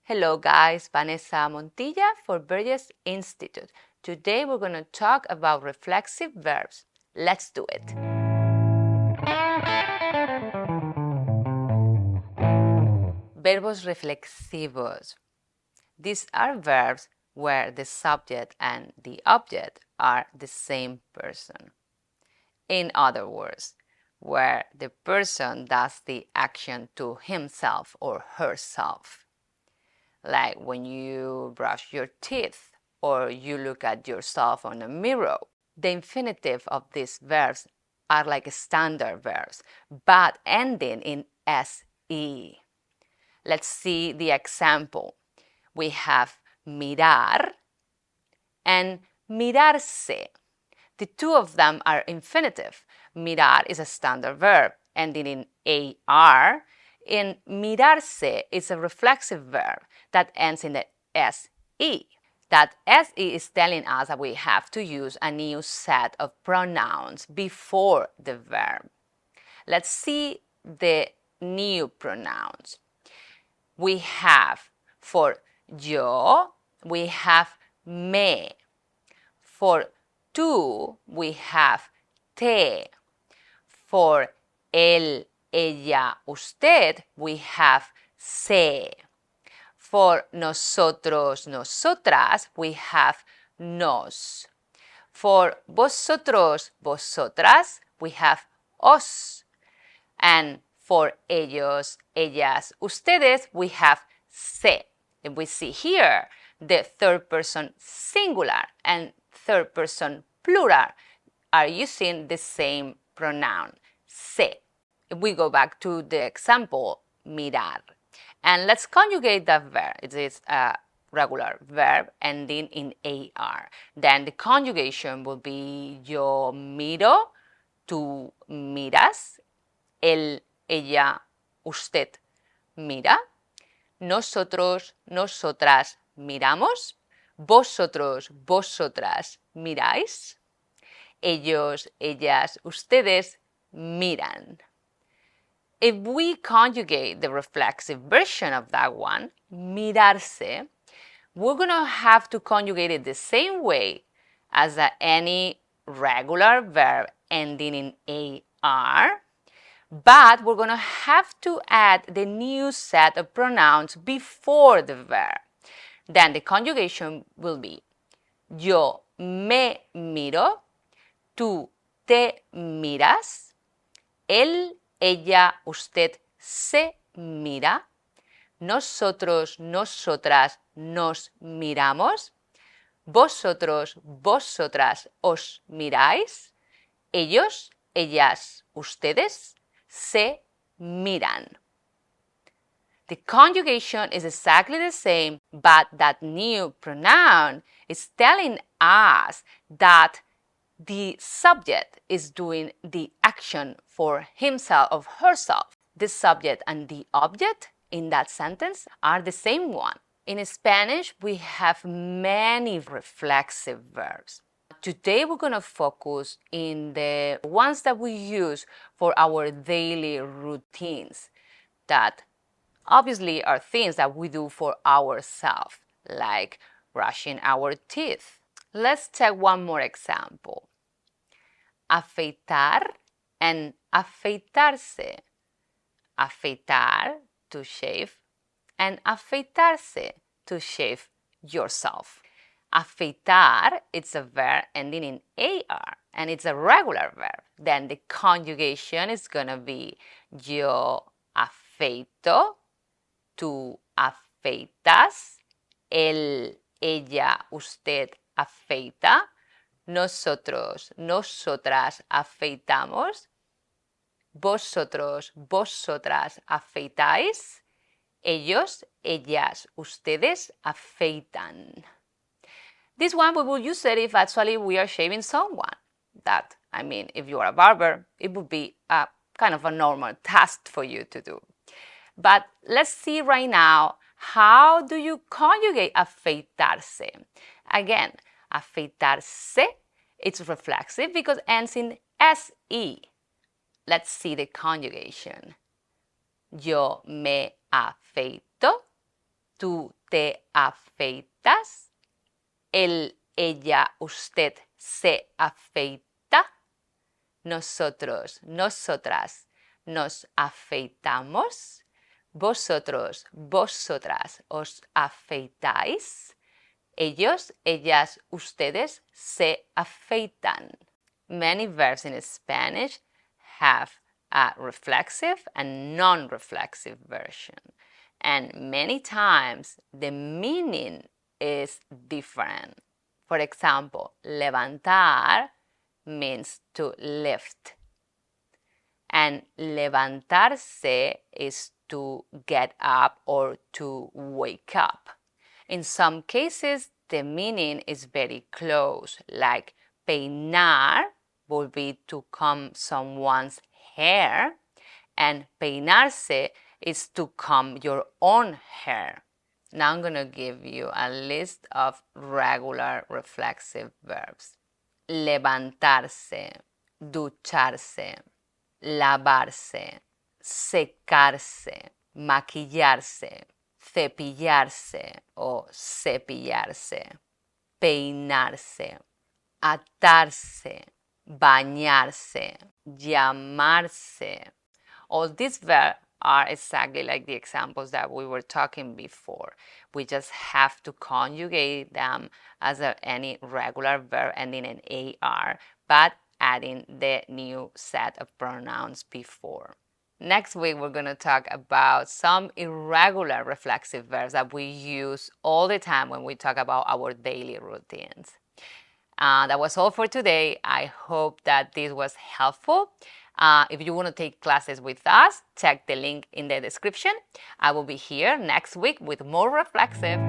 Hello guys, Vanessa Montilla for Burgess Institute. Today we're going to talk about reflexive verbs. Let's do it. Verbos reflexivos. These are verbs where the subject and the object are the same person. In other words, where the person does the action to himself or herself. Like when you brush your teeth or you look at yourself on a mirror. The infinitive of these verbs are like standard verbs, but ending in se. Let's see the example. We have mirar and mirarse. The two of them are infinitive. Mirar is a standard verb ending in ar, and mirarse is a reflexive verb that ends in the se. That se is telling us that we have to use a new set of pronouns before the verb. Let's see the new pronouns. We have for yo, we have me. For tú, we have te. For él, ella, usted, we have se. For nosotros, nosotras, we have nos. For vosotros, vosotras, we have os. And for ellos, ellas, ustedes, we have se. And we see here the third person singular and third person plural are using the same pronoun, se. If we go back to the example, mirar. And let's conjugate that verb. It is a regular verb ending in ar. Then the conjugation will be yo miro, tú miras, él, ella, usted mira, nosotros, nosotras miramos, vosotros, vosotras miráis, ellos, ellas, ustedes miran. If we conjugate the reflexive version of that one, mirarse, we're going to have to conjugate it the same way as any regular verb ending in ar, but we're going to have to add the new set of pronouns before the verb. Then the conjugation will be yo me miro, tú te miras, él, ella, usted se mira, nosotros, nosotras nos miramos, vosotros, vosotras os miráis, ellos, ellas, ustedes se miran. The conjugation is exactly the same, but that new pronoun is telling us that the subject is doing the action for himself or herself. The subject and the object in that sentence are the same one. In Spanish, we have many reflexive verbs. Today, we're going to focus in the ones that we use for our daily routines that obviously are things that we do for ourselves, like brushing our teeth. Let's take one more example. Afeitar and afeitarse. Afeitar, to shave, and afeitarse, to shave yourself. Afeitar, it's a verb ending in ar, and it's a regular verb. Then the conjugation is going to be yo afeito, tú afeitas, él, ella, usted afeita, nosotros, nosotras afeitamos, vosotros, vosotras afeitáis, ellos, ellas, ustedes afeitan. This one we will use it if actually we are shaving someone. That, I mean, if you are a barber, it would be a kind of a normal task for you to do. But let's see right now, how do you conjugate afeitarse? Again, afeitarse, it's reflexive because it ends in se. Let's see the conjugation. Yo me afeito, tú te afeitas, él, ella, usted se afeita, nosotros, nosotras nos afeitamos, vosotros, vosotras os afeitáis, ellos, ellas, ustedes se afeitan. Many verbs in Spanish have a reflexive and non-reflexive version. And many times the meaning is different. For example, levantar means to lift. And levantarse is to get up or to wake up. In some cases, the meaning is very close, like peinar would be to comb someone's hair, and peinarse is to comb your own hair. Now I'm going to give you a list of regular reflexive verbs. Levantarse, ducharse, lavarse, secarse, maquillarse, cepillarse o cepillarse, peinarse, atarse, bañarse, llamarse. All these verbs are exactly like the examples that we were talking before. We just have to conjugate them as any regular verb ending in AR, but adding the new set of pronouns before. Next week, we're going to talk about some irregular reflexive verbs that we use all the time when we talk about our daily routines. That was all for today. I hope that this was helpful. If you want to take classes with us, check the link in the description. I will be here next week with more reflexive.